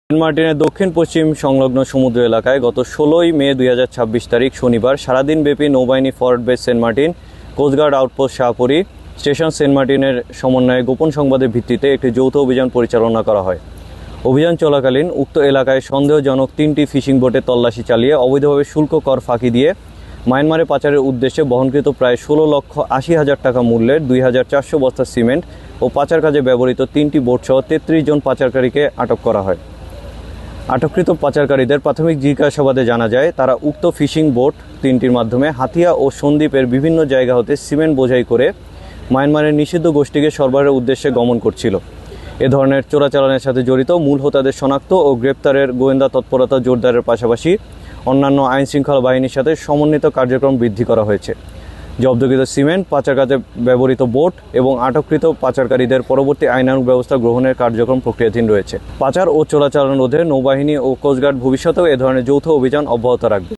Saint মার্টিনের দক্ষিণ পশ্চিম সংলগ্ন সমুদ্র এলাকায় গত 16ই মে 2026 তারিখ শনিবার সারাদিনব্যাপী নৌবাহিনী forward base Saint Martin, coast guard outpost Shahpuri, station Saint মার্টিনের সমন্বয়ে গোপন সংবাদের ভিত্তিতে একটি যৌথ অভিযান পরিচালনা করা হয়। অভিযান চলাকালীন উক্ত এলাকায় সন্দেহজনক 3টি ফিশিং বোটে তল্লাশি চালিয়ে অবৈধভাবে শুল্ক কর ফাঁকি দিয়ে মায়ানমারে পাচারের উদ্দেশ্যে বহনকৃত প্রায় 16,80,000 টাকা মূল্যের 2,400 বস্তা সিমেন্ট ও পাচার কাজে ব্যবহৃত 3টি বোটসহ 33 জন পাচারকারীকে আটক করা হয়। আটককৃত পাচারকারীদের প্রাথমিক জিজ্ঞাসাবাদে জানা যায়, তারা উক্ত ফিশিং বোট 3টির মাধ্যমে হাতিয়া ও সন্দ্বীপের বিভিন্ন জায়গা হতে সিমেন্ট বোঝাই করে মায়ানমারের নিষিদ্ধ গোষ্ঠীকে সরবরাহের উদ্দেশ্যে গমন করছিল। এ ধরনের চোরাচালানের সাথে জড়িত মূল হোতাদের শনাক্ত ও গ্রেপ্তারের গোয়েন্দা তৎপরতা জোরদারের পাশাপাশি অন্যান্য আইনশৃঙ্খলা বাহিনীর সাথে সমন্বিত কার্যক্রম বৃদ্ধি করা হয়েছে। জব্দকৃত সিমেন্ট, পাচার কাজে ব্যবহৃত বোট এবং আটককৃত পাচারকারীদের পরবর্তী আইনানুগ ব্যবস্থা গ্রহণের কার্যক্রম প্রক্রিয়াধীন রয়েছে। পাচার ও চোরাচালান রোধে নৌবাহিনী ও কোস্টগার্ড ভবিষ্যতেও এ ধরনের যৌথ অভিযান অব্যাহত রাখবে।